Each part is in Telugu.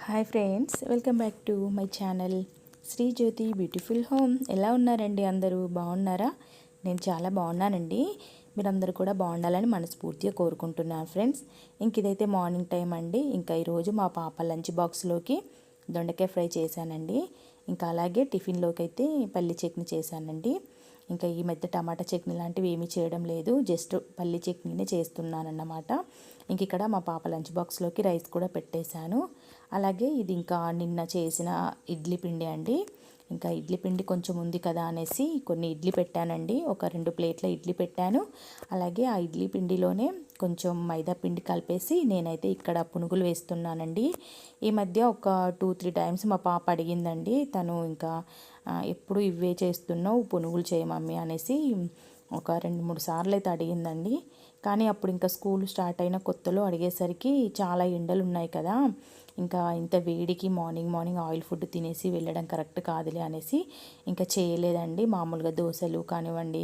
Hi friends, welcome back to my channel Sri Jyothi beautiful home. ఎలా ఉన్నారండి? అందరూ బాగున్నారా? నేను చాలా బాగున్నానండి. మీరందరూ కూడా బాగుండాలని మనస్ఫూర్తిగా కోరుకుంటున్నాను ఫ్రెండ్స్. ఇదైతే మార్నింగ్ టైం అండి. ఈరోజు మా పాప లంచ్ బాక్స్లోకి దొండకాయ ఫ్రై చేశానండి. అలాగే టిఫిన్లోకి అయితే పల్లి చట్నీ చేశానండి. ఈ మధ్య టమాటా చట్నీ లాంటివి ఏమీ చేయడం లేదు, జస్ట్ పల్లి చట్నీనే చేస్తున్నానన్నమాట. ఇక్కడ మా పాప లంచ్ బాక్స్లోకి రైస్ కూడా పెట్టేశాను. అలాగే ఇది నిన్న చేసిన ఇడ్లీ పిండి అండి. ఇడ్లీ పిండి కొంచెం ఉంది కదా అనేసి కొన్ని ఇడ్లీ పెట్టానండి. ఒక 2 ప్లేట్ల ఇడ్లీ పెట్టాను. అలాగే ఆ ఇడ్లీ పిండిలోనే కొంచెం మైదా పిండి కలిపేసి నేనైతే ఇక్కడ పునుగులు వేస్తున్నానండి. ఈ మధ్య ఒక 2-3 టైమ్స్ మా పాప అడిగిందండి. తను ఎప్పుడు ఇవే చేస్తున్నావు, పునుగులు చేయ మమ్మీ అనేసి ఒక 2-3 సార్లు అయితే అడిగిందండి. కానీ అప్పుడు స్కూల్ స్టార్ట్ అయిన కొత్తలో అడిగేసరికి చాలా ఎండలు ఉన్నాయి కదా, ఇంత వేడికి మార్నింగ్ ఆయిల్ ఫుడ్ తినేసి వెళ్ళడం కరెక్ట్ కాదులే అనేసి చేయలేదండి. మామూలుగా దోశలు కానివ్వండి,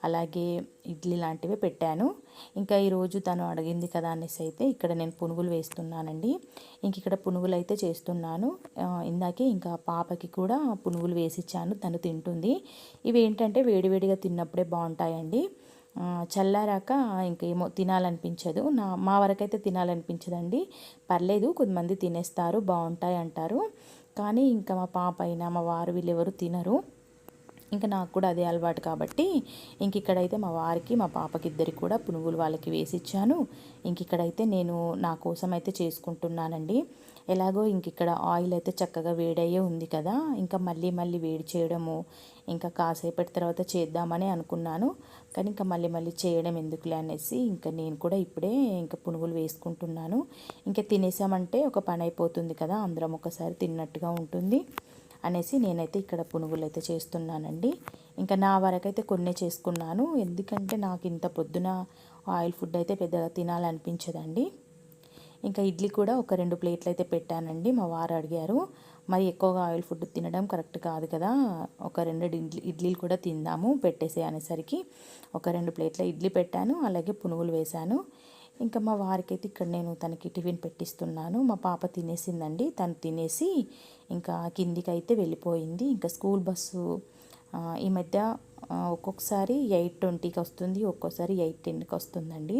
అలాగే ఇడ్లీ లాంటివి పెట్టాను. ఈరోజు తను అడిగింది కదా అనేసి అయితే ఇక్కడ నేను పునుగులు వేస్తున్నానండి. ఇక్కడ పునుగులు అయితే చేస్తున్నాను. ఇందాకే పాపకి కూడా పునుగులు వేసిచ్చాను, తను తింటుంది. ఇవి ఏంటంటే వేడివేడిగా తిన్నప్పుడే బాగుంటాయండి. చల్లారాక ఏమో తినాలనిపించదు. మా వరకైతే తినాలనిపించదండి. పర్లేదు, కొంతమంది తినేస్తారు, బాగుంటాయి అంటారు. కానీ మా పాప అయినా మా వారు వీళ్ళెవరు తినరు. నాకు కూడా అదే అలవాటు కాబట్టి ఇక్కడైతే మా వారికి మా పాపకి ఇద్దరికి కూడా పునుగులు వాళ్ళకి వేసిచ్చాను. ఇక్కడైతే నేను నా కోసం అయితే చేసుకుంటున్నానండి. ఎలాగో ఇక్కడ ఆయిల్ అయితే చక్కగా వేడయ్యే ఉంది కదా, మళ్ళీ వేడి చేయడము కాసేపటి తర్వాత చేద్దామని అనుకున్నాను. కానీ మళ్ళీ చేయడం ఎందుకులే అనేసి నేను కూడా ఇప్పుడే పునుగులు వేసుకుంటున్నాను. తినేసామంటే ఒక పని అయిపోతుంది కదా, అందరం ఒకసారి తిన్నట్టుగా ఉంటుంది అనేసి నేనైతే ఇక్కడ పునుగులు అయితే చేస్తున్నానండి. నా వరకైతే కొన్నే చేసుకున్నాను, ఎందుకంటే నాకు ఇంత పొద్దున ఆయిల్ ఫుడ్ అయితే పెద్దగా తినాలనిపించదండి. ఇడ్లీ కూడా ఒక 2 ప్లేట్లు అయితే పెట్టానండి. మా వారు అడిగారు, మరి ఎక్కువగా ఆయిల్ ఫుడ్ తినడం కరెక్ట్ కాదు కదా, ఒక 2 ఇడ్లీలు కూడా తిందాము పెట్టేసే అనేసరికి ఒక 2 ప్లేట్ల ఇడ్లీ పెట్టాను. అలాగే పునుగులు వేశాను. మా వారికి అయితే ఇక్కడ నేను తనకి టిఫిన్ పెట్టిస్తున్నాను. మా పాప తినేసిందండి. తను తినేసి కిందికి అయితే వెళ్ళిపోయింది. స్కూల్ బస్సు ఈ మధ్య ఒక్కొక్కసారి 8:20కి వస్తుంది, ఒక్కోసారి 8:10కి వస్తుందండి.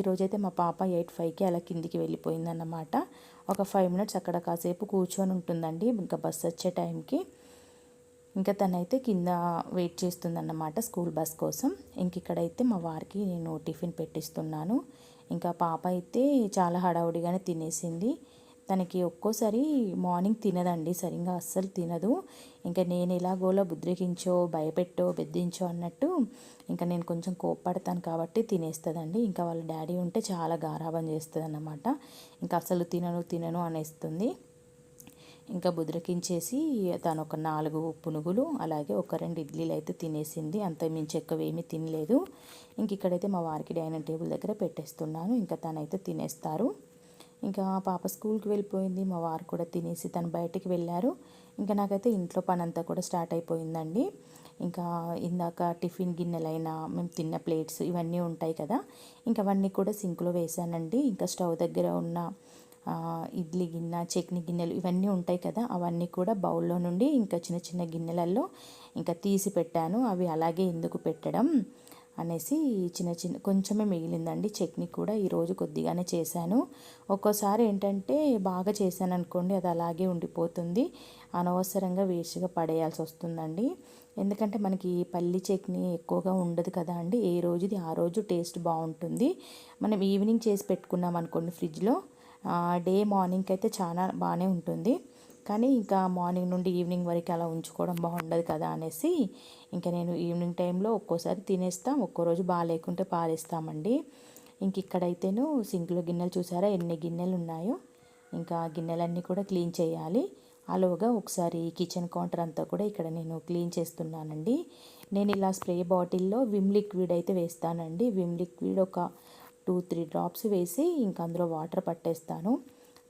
ఈరోజైతే మా పాప 8:05కి అలా కిందికి వెళ్ళిపోయిందన్నమాట. ఒక 5 మినిట్స్ అక్కడ కాసేపు కూర్చొని ఉంటుందండి బస్సు వచ్చే టైంకి. తనైతే కింద వెయిట్ చేస్తుందన్నమాట స్కూల్ బస్ కోసం. ఇక్కడైతే మా వారికి నేను టిఫిన్ పెట్టిస్తున్నాను. పాప అయితే చాలా హడావుడిగానే తినేసింది. తనకి ఒక్కోసారి మార్నింగ్ తినదండి, సరిగ్గా అస్సలు తినదు. నేను ఎలాగోలా బుద్ధికించో భయపెట్టో బెదిరించో అన్నట్టు నేను కొంచెం కోప్పడతాను కాబట్టి తినేస్తుందండి. వాళ్ళ డాడీ ఉంటే చాలా గారాబం చేస్తుంది అన్నమాట. అసలు తినను అనేస్తుంది. బుద్రకించేసి తను ఒక 4 పునుగులు అలాగే ఒక 2 ఇడ్లీలు అయితే తినేసింది. అంత మించి ఎక్కువ ఏమీ తినలేదు. ఇక్కడైతే మా వారికి డైనింగ్ టేబుల్ దగ్గర పెట్టేస్తున్నాను. తనైతే తినేస్తారు. పాప స్కూల్కి వెళ్ళిపోయింది. మా వారు కూడా తినేసి తను బయటికి వెళ్ళారు. నాకైతే ఇంట్లో పని అంతా కూడా స్టార్ట్ అయిపోయిందండి. ఇందాక టిఫిన్ గిన్నెలైనా మేము తిన్న ప్లేట్స్ ఇవన్నీ ఉంటాయి కదా, అవన్నీ కూడా సింక్లో వేసానండి. స్టవ్ దగ్గర ఉన్న ఇడ్లీ గిన్నె, చట్నీ గిన్నెలు ఇవన్నీ ఉంటాయి కదా, అవన్నీ కూడా బౌల్లో నుండి చిన్న చిన్న గిన్నెలలో తీసి పెట్టాను. అవి అలాగే ఎందుకు పెట్టడం అనేసి చిన్న కొంచెమే మిగిలిందండి. చట్నీ కూడా ఈరోజు కొద్దిగానే చేశాను. ఒక్కోసారి ఏంటంటే బాగా చేశాను అనుకోండి, అది అలాగే ఉండిపోతుంది, అనవసరంగా వేస్ట్గా పడేయాల్సి వస్తుందండి. ఎందుకంటే మనకి పల్లి చట్నీ ఎక్కువగా ఉండదు కదా అండి, ఏ రోజుది ఆ రోజు టేస్ట్ బాగుంటుంది. మనం ఈవినింగ్ చేసి పెట్టుకున్నాం అనుకోండి ఫ్రిడ్జ్లో, డే మార్నింగ్కి అయితే చాలా బాగానే ఉంటుంది. కానీ మార్నింగ్ నుండి ఈవినింగ్ వరకు అలా ఉంచుకోవడం బాగుండదు కదా అనేసి నేను ఈవినింగ్ టైంలో ఒక్కోసారి తినేస్తాం, ఒక్కో రోజు బాగాలేకుంటే పారేస్తామండి. ఇక్కడైతేను సింక్లో గిన్నెలు చూసారా ఎన్ని గిన్నెలు ఉన్నాయో. గిన్నెలన్నీ కూడా క్లీన్ చేయాలి. అలాగా ఒకసారి కిచెన్ కౌంటర్ అంతా కూడా ఇక్కడ నేను క్లీన్ చేస్తున్నానండి. నేను ఇలా స్ప్రే బాటిల్లో విమ్ లిక్విడ్ అయితే వేస్తానండి. విమ్ లిక్విడ్ ఒక 2-3 డ్రాప్స్ వేసి అందులో వాటర్ పట్టేస్తాను.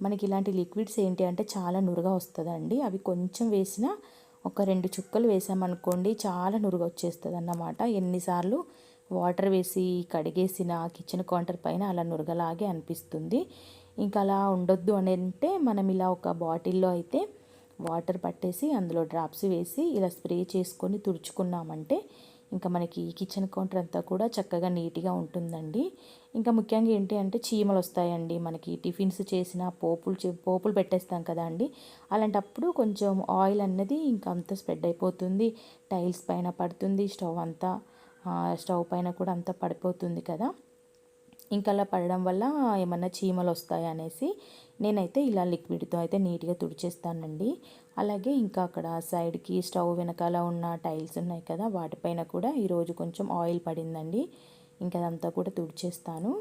మనకి ఇలాంటి లిక్విడ్స్ ఏంటి అంటే చాలా నురుగా వస్తుందండి. అవి కొంచెం వేసినా ఒక 2 చుక్కలు వేసామనుకోండి చాలా నురుగు వచ్చేస్తుంది అన్నమాట. ఎన్నిసార్లు వాటర్ వేసి కడిగేసిన కిచెన్ కౌంటర్ పైన అలా నురగలాగే అనిపిస్తుంది. ఇంకా అలా ఉండొద్దు అని అంటే మనం ఇలా ఒక బాటిల్లో అయితే వాటర్ పట్టేసి అందులో డ్రాప్స్ వేసి ఇలా స్ప్రే చేసుకొని తుడుచుకున్నామంటే ఇంకా మనకి కిచెన్ కౌంటర్ అంతా కూడా చక్కగా నీట్గా ఉంటుందండి. ఇంకా ముఖ్యంగా ఏంటి అంటే చీమలు వస్తాయండి మనకి టిఫిన్స్ చేసిన పోపులు పెట్టేస్తాం కదా అండి. అలాంటప్పుడు కొంచెం ఆయిల్ అన్నది ఇంకా అంత స్ప్రెడ్ అయిపోతుంది, టైల్స్ పైన పడుతుంది, స్టవ్ పైన కూడా అంతా పడిపోతుంది కదా. ఇంకా అలా పడడం వల్ల ఏమన్నా చీమలు వస్తాయి అనేసి నేనైతే ఇలా లిక్విడ్తో అయితే నీట్గా తుడిచేస్తానండి. అలాగే ఇంకా అక్కడ సైడ్కి స్టవ్ వెనకాల ఉన్న టైల్స్ ఉన్నాయి కదా, వాటిపైన కూడా ఈరోజు కొంచెం ఆయిల్ పడిందండి. ఇంకా అదంతా కూడా తుడిచేస్తాను.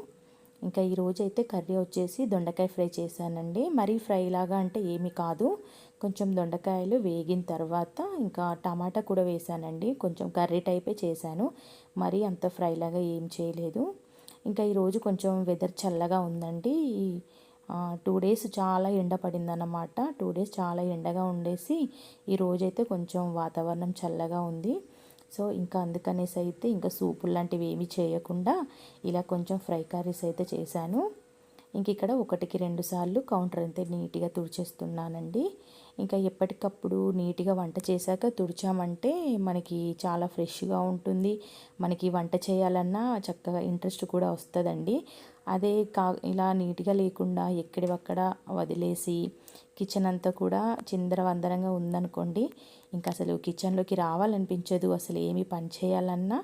ఇంకా ఈరోజు అయితే కర్రీ వచ్చేసి దొండకాయ ఫ్రై చేశానండి. మరీ ఫ్రై లాగా అంటే ఏమీ కాదు, కొంచెం దొండకాయలు వేగిన తర్వాత ఇంకా టమాటా కూడా వేసానండి. కొంచెం కర్రీ టైపే చేశాను, మరీ అంత ఫ్రై లాగా ఏం చేయలేదు. ఇంకా ఈరోజు కొంచెం వెదర్ చల్లగా ఉందండి. 2 డేస్ చాలా ఎండ పడిందన్నమాట. 2 డేస్ చాలా ఎండగా ఉండేసి ఈరోజైతే కొంచెం వాతావరణం చల్లగా ఉంది. సో ఇంకా అందుకనేసి అయితే ఇంకా సూపులు లాంటివి ఏమీ చేయకుండా ఇలా కొంచెం ఫ్రై కర్రీస్ అయితే చేశాను. ఇంక ఇక్కడ 1కి 2 సార్లు కౌంటర్ అంతే నీట్గా తుడిచేస్తున్నానండి. ఇంకా ఎప్పటికప్పుడు నీట్గా వంట చేశాక తుడిచామంటే మనకి చాలా ఫ్రెష్గా ఉంటుంది. మనకి వంట చేయాలన్నా చక్కగా ఇంట్రెస్ట్ కూడా వస్తుందండి. అదే ఇలా నీట్గా లేకుండా ఎక్కడివక్కడ వదిలేసి కిచెన్ అంతా కూడా చిందరవందరంగా ఉందనుకోండి, ఇంకా అసలు కిచెన్లోకి రావాలనిపించదు. అసలు ఏమి పని చేయాలన్నా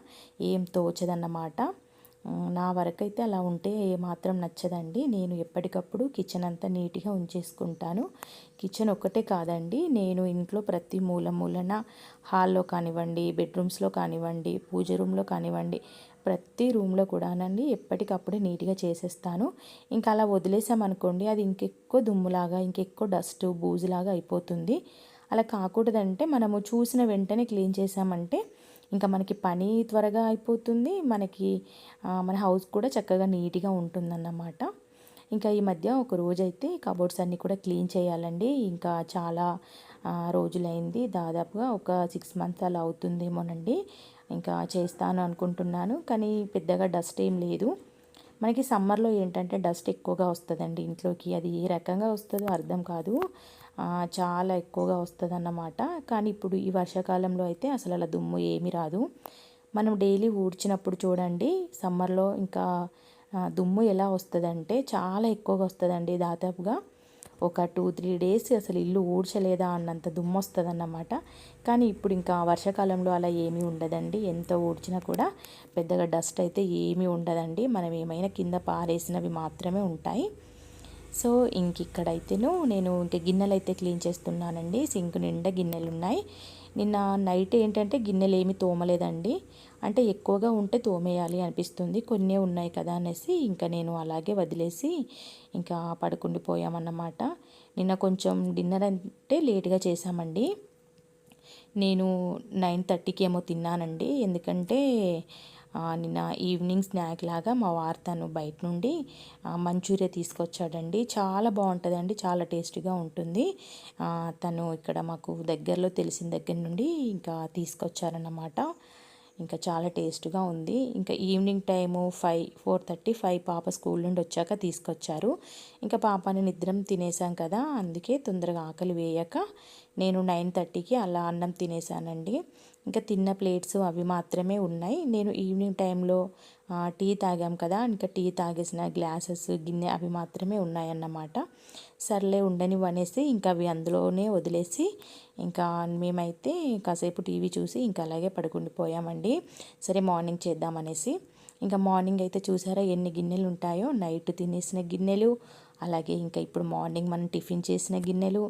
ఏం తోచదన్నమాట. నా వరకైతే అలా ఉంటే ఏమాత్రం నచ్చదండి. నేను ఎప్పటికప్పుడు కిచెన్ అంతా నీట్గా ఉంచేసుకుంటాను. కిచెన్ ఒక్కటే కాదండి, నేను ఇంట్లో ప్రతి మూలన హాల్లో కానివ్వండి, బెడ్రూమ్స్లో కానివ్వండి, పూజ రూమ్లో కానివ్వండి, ప్రతి రూమ్లో కూడానండి ఎప్పటికప్పుడే నీట్గా చేసేస్తాను. ఇంకా అలా వదిలేసామనుకోండి అది ఇంకెక్కువ దుమ్ములాగా, ఇంకెక్కువ డస్ట్ బూజులాగా అయిపోతుంది. అలా కాకూడదంటే మనము చూసిన వెంటనే క్లీన్ చేసామంటే ఇంకా మనకి పని త్వరగా అయిపోతుంది, మన హౌస్ కూడా చక్కగా నీట్గా ఉంటుందన్నమాట. ఇంకా ఈ మధ్య ఒక రోజైతే కబోర్డ్స్ అన్నీ కూడా క్లీన్ చేయాలండి. ఇంకా చాలా రోజులైంది, దాదాపుగా ఒక 6 మంత్స్ అలా అవుతుందేమోనండి. ఇంకా చేస్తాను అనుకుంటున్నాను, కానీ పెద్దగా డస్ట్ ఏం లేదు. మనకి సమ్మర్లో ఏంటంటే డస్ట్ ఎక్కువగా వస్తుందండి ఇంట్లోకి. అది ఏ రకంగా వస్తుందో అర్థం కాదు, చాలా ఎక్కువగా వస్తుందన్నమాట. కానీ ఇప్పుడు ఈ వర్షాకాలంలో అయితే అసలు అలా దుమ్ము ఏమీ రాదు. మనం డైలీ ఊడ్చినప్పుడు చూడండి సమ్మర్లో ఇంకా దుమ్ము ఎలా వస్తుందంటే చాలా ఎక్కువగా వస్తుందండి. దాదాపుగా ఒక 2-3 డేస్ అసలు ఇల్లు ఊడ్చలేదా అన్నంత దుమ్ము వస్తుందన్నమాట. కానీ ఇప్పుడు ఇంకా వర్షాకాలంలో అలా ఏమీ ఉండదండి. ఎంత ఊడ్చినా కూడా పెద్దగా డస్ట్ అయితే ఏమీ ఉండదండి. మనం ఏమైనా కింద పారేసినవి మాత్రమే ఉంటాయి. సో ఇక్కడైతేను నేను ఇంక గిన్నెలు అయితే క్లీన్ చేస్తున్నానండి. సింక్ నిండా గిన్నెలు ఉన్నాయి. నిన్న నైట్ ఏంటంటే గిన్నెలు ఏమి తోమలేదండి. అంటే ఎక్కువగా ఉంటే తోమేయాలి అనిపిస్తుంది, కొన్నే ఉన్నాయి కదా అనేసి ఇంకా నేను అలాగే వదిలేసి ఇంకా పడుకుండిపోయామన్నమాట. నిన్న కొంచెం డిన్నర్ అంటే లేట్గా చేసామండి. నేను 9:30కి ఏమో తిన్నానండి. ఎందుకంటే నిన్న ఈవినింగ్ స్నాక్ లాగా మా వారు తను బయట నుండి మంచూరియా తీసుకొచ్చాడండి. చాలా బాగుంటుందండి, చాలా టేస్టీగా ఉంటుంది. తను ఇక్కడ మాకు దగ్గరలో తెలిసిన దగ్గర నుండి ఇంకా తీసుకొచ్చారన్నమాట. ఇంకా చాలా టేస్ట్గా ఉంది. ఇంకా ఈవినింగ్ టైము 4:30 పాప స్కూల్ నుండి వచ్చాక తీసుకొచ్చారు. ఇంకా పాపని నిద్రం తినేసాం కదా, అందుకే తొందరగా ఆకలి వేయక నేను 9:30కి అలా అన్నం తినేసానండి. ఇంకా తిన్న ప్లేట్స్ అవి మాత్రమే ఉన్నాయి. నేను ఈవినింగ్ టైంలో టీ తాగాం కదా, ఇంకా టీ తాగేసిన గ్లాసెస్ గిన్నె అవి మాత్రమే ఉన్నాయన్నమాట. సర్లే ఉండనివనేసి ఇంకా అవి అందులోనే వదిలేసి ఇంకా మేమైతే కాసేపు టీవీ చూసి ఇంకా అలాగే పడుకుండిపోయామండి. సరే మార్నింగ్ చేద్దామనేసి ఇంకా మార్నింగ్ అయితే చూసారా ఎన్ని గిన్నెలు ఉంటాయో, నైట్ తినేసిన గిన్నెలు, అలాగే ఇంకా ఇప్పుడు మార్నింగ్ మనం టిఫిన్ చేసిన గిన్నెలు,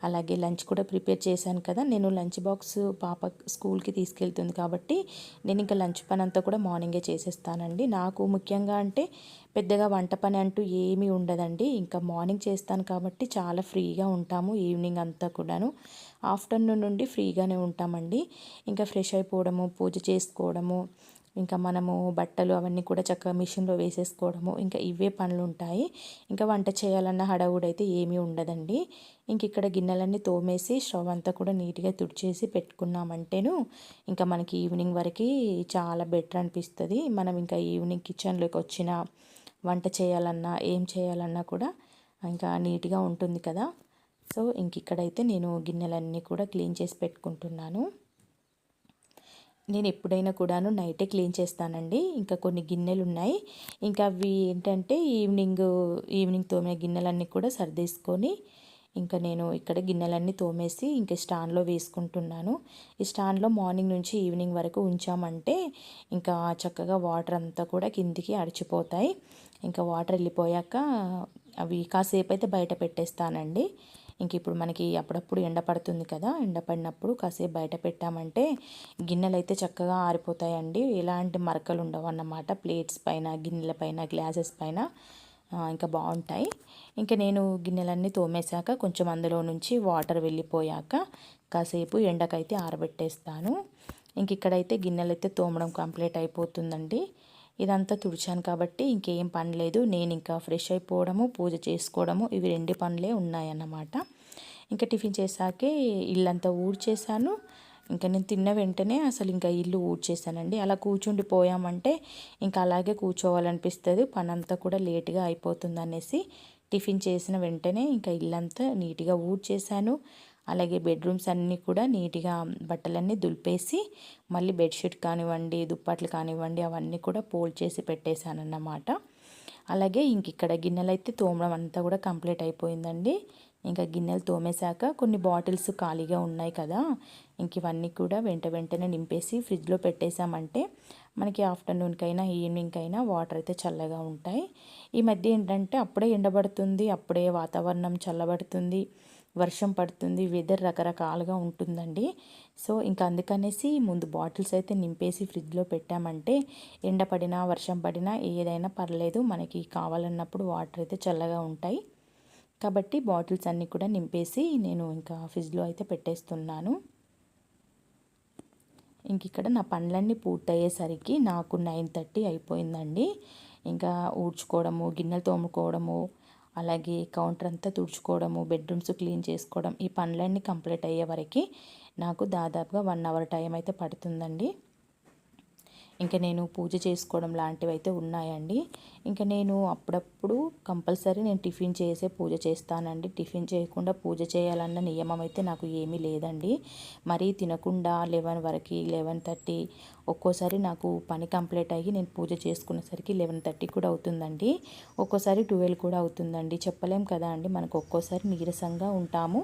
అలాగే లంచ్ కూడా ప్రిపేర్ చేశాను కదా. నేను లంచ్ బాక్స్ పాప స్కూల్కి తీసుకెళ్తుంది కాబట్టి నేను ఇంకా లంచ్ పని అంతా కూడా మార్నింగే చేసేస్తానండి. నాకు ముఖ్యంగా అంటే పెద్దగా వంట పని అంటూ ఏమీ ఉండదండి. ఇంకా మార్నింగ్ చేస్తాను కాబట్టి చాలా ఫ్రీగా ఉంటాము. ఈవినింగ్ అంతా కూడాను ఆఫ్టర్నూన్ నుండి ఫ్రీగానే ఉంటామండి. ఇంకా ఫ్రెష్ అయిపోవడము, పూజ చేసుకోవడము, ఇంకా మనము బట్టలు అవన్నీ కూడా చక్కగా మిషన్లో వేసేసుకోవడము, ఇంకా ఇవే పనులు ఉంటాయి. ఇంకా వంట చేయాలన్న హడావుడైతే ఏమీ ఉండదండి. ఇంక ఇక్కడ గిన్నెలన్నీ తోమేసి స్టవ్ అంతా కూడా నీట్గా తుడిచేసి పెట్టుకున్నామంటేను ఇంకా మనకి ఈవినింగ్ వరకు చాలా బెటర్ అనిపిస్తుంది. మనం ఇంకా ఈవినింగ్ కిచెన్లోకి వచ్చిన వంట చేయాలన్నా ఏం చేయాలన్నా కూడా ఇంకా నీట్గా ఉంటుంది కదా. సో ఇంక ఇక్కడైతే నేను గిన్నెలన్నీ కూడా క్లీన్ చేసి పెట్టుకుంటున్నాను. నేను ఎప్పుడైనా కూడాను నైటే క్లీన్ చేస్తానండి. ఇంకా కొన్ని గిన్నెలు ఉన్నాయి, ఇంకా అవి ఏంటంటే ఈవినింగ్ తోమే గిన్నెలన్నీ కూడా సర్దేసుకొని ఇంకా నేను ఇక్కడ గిన్నెలన్నీ తోమేసి ఇంకా స్టాండ్లో వేసుకుంటున్నాను. ఈ స్టాండ్లో మార్నింగ్ నుంచి ఈవినింగ్ వరకు ఉంచామంటే ఇంకా చక్కగా వాటర్ అంతా కూడా కిందికి అడిచిపోతాయి. ఇంకా వాటర్ వెళ్ళిపోయాక అవి కాసేపు అయితే బయట పెట్టేస్తానండి. ఇంక ఇప్పుడు మనకి అప్పుడప్పుడు ఎండ పడుతుంది కదా, ఎండ పడినప్పుడు కాసేపు బయట పెట్టామంటే గిన్నెలు అయితే చక్కగా ఆరిపోతాయండి. ఎలాంటి మరకలు ఉండవు అన్నమాట. ప్లేట్స్ పైన, గిన్నెల పైన, గ్లాసెస్ పైన ఇంకా బాగుంటాయి. ఇంకా నేను గిన్నెలన్నీ తోమేశాక కొంచెం అందులో నుంచి వాటర్ వెళ్ళిపోయాక కాసేపు ఎండకైతే ఆరబెట్టేస్తాను. ఇంక ఇక్కడైతే గిన్నెలు అయితే తోమడం కంప్లీట్ అయిపోతుందండి. ఇదంతా తుడిచాను కాబట్టి ఇంకేం పని లేదు. నేను ఇంకా ఫ్రెష్ అయిపోవడము, పూజ చేసుకోవడము, ఇవి 2 పనులే ఉన్నాయన్నమాట. ఇంకా టిఫిన్ చేశాకే ఇల్లంతా ఊడ్చేసాను. ఇంకా నేను తిన్న వెంటనే అసలు ఇంకా ఇల్లు ఊడ్చేసానండి. అలా కూర్చుండిపోయామంటే ఇంకా అలాగే కూర్చోవాలనిపిస్తుంది, పని అంతా కూడా లేట్గా అయిపోతుంది అనేసి టిఫిన్ చేసిన వెంటనే ఇంకా ఇల్లంతా నీట్గా ఊడ్చేసాను. అలాగే బెడ్రూమ్స్ అన్నీ కూడా నీట్గా బట్టలన్నీ దులిపేసి మళ్ళీ బెడ్షీట్ కానివ్వండి, దుప్పట్లు కానివ్వండి అవన్నీ కూడా ఫోల్డ్ చేసి పెట్టేశానన్నమాట. అలాగే ఇంక ఇక్కడ గిన్నెలు అయితే తోమడం అంతా కూడా కంప్లీట్ అయిపోయిందండి. ఇంకా గిన్నెలు తోమేశాక కొన్ని బాటిల్స్ ఖాళీగా ఉన్నాయి కదా, ఇంక ఇవన్నీ కూడా వెంటనే నింపేసి ఫ్రిడ్జ్లో పెట్టేశామంటే మనకి ఆఫ్టర్నూన్కైనా ఈవినింగ్కైనా వాటర్ అయితే చల్లగా ఉంటాయి. ఈ మధ్య ఏంటంటే అప్పుడే ఎండబడుతుంది, అప్పుడే వాతావరణం చల్లబడుతుంది, వర్షం పడుతుంది, వెదర్ రకరకాలుగా ఉంటుందండి. సో ఇంకా అందుకనేసి ముందు బాటిల్స్ అయితే నింపేసి ఫ్రిడ్జ్లో పెట్టామంటే ఎండ పడినా వర్షం పడినా ఏదైనా పర్లేదు, మనకి కావాలన్నప్పుడు వాటర్ అయితే చల్లగా ఉంటాయి. కాబట్టి బాటిల్స్ అన్నీ కూడా నింపేసి నేను ఇంకా ఫ్రిడ్జ్లో అయితే పెట్టేస్తున్నాను. ఇంక ఇక్కడ నా పనులన్నీ పూర్తయ్యేసరికి నాకు 9:30 అయిపోయిందండి. ఇంకా ఊడ్చుకోవడము, గిన్నెలు తోముకోవడము, అలాగే కౌంటర్ అంతా తుడుచుకోవడము, బెడ్రూమ్స్ క్లీన్ చేసుకోవడం, ఈ పనులన్నీ కంప్లీట్ అయ్యే వరకు నాకు దాదాపుగా 1 అవర్ టైం అయితే పడుతుందండి. ఇంకా నేను పూజ చేసుకోవడం లాంటివి అయితే ఉన్నాయండి. ఇంకా నేను అప్పుడప్పుడు కంపల్సరీ నేను టిఫిన్ చేసే పూజ చేస్తానండి. టిఫిన్ చేయకుండా పూజ చేయాలన్న నియమం అయితే నాకు ఏమీ లేదండి. మరీ తినకుండా 11 వరకు, 11:30, ఒక్కోసారి నాకు పని కంప్లీట్ అయ్యి నేను పూజ చేసుకునేసరికి 11:30 కూడా అవుతుందండి. ఒక్కోసారి 12 కూడా అవుతుందండి. చెప్పలేం కదా అండి, మనకు ఒక్కోసారి నీరసంగా ఉంటాము,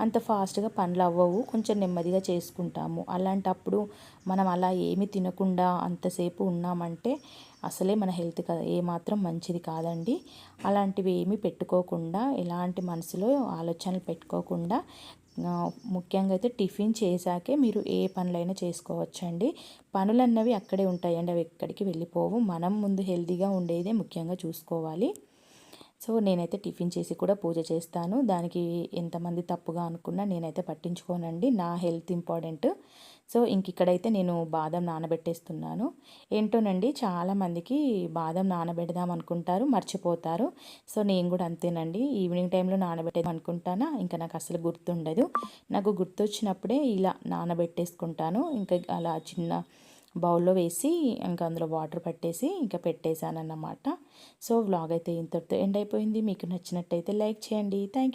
అంత ఫాస్ట్గా పనులు అవ్వవు, కొంచెం నెమ్మదిగా చేసుకుంటాము. అలాంటప్పుడు మనం అలా ఏమి తినకుండా అంతసేపు ఉన్నామంటే అసలే మన హెల్త్ ఏమాత్రం మంచిది కాదండి. అలాంటివి ఏమీ పెట్టుకోకుండా, ఎలాంటి మనసులో ఆలోచనలు పెట్టుకోకుండా ముఖ్యంగా అయితే టిఫిన్ చేశాకే మీరు ఏ పనులైనా చేసుకోవచ్చండి. పనులన్నవి అక్కడే ఉంటాయండి, అవి ఎక్కడికి వెళ్ళిపోవు. మనం ముందు హెల్తీగా ఉండేదే ముఖ్యంగా చూసుకోవాలి. సో నేనైతే టిఫిన్ చేసి కూడా పూజ చేస్తాను. దానికి ఎంతమంది తప్పుగా అనుకున్నా నేనైతే పట్టించుకోనండి, నా హెల్త్ ఇంపార్టెంట్. సో ఇంక ఇక్కడైతే నేను బాదం నానబెట్టేస్తున్నాను. ఏంటోనండి, చాలామందికి బాదం నానబెడదాం అనుకుంటారు, మర్చిపోతారు. సో నేను కూడా అంతేనండి, ఈవినింగ్ టైంలో నానబెట్టేది అనుకుంటానా, ఇంకా నాకు అసలు గుర్తుండదు. నాకు గుర్తొచ్చినప్పుడే ఇలా నానబెట్టేసుకుంటాను. ఇంకా అలా చిన్న బౌల్లో వేసి ఇంకా అందులో వాటర్ పట్టేసి ఇంకా పెట్టేశాను అన్నమాట. సో వ్లాగ్ అయితే ఇంతటితో ఎండ్ అయిపోయింది. మీకు నచ్చినట్టయితే లైక్ చేయండి. Thank you.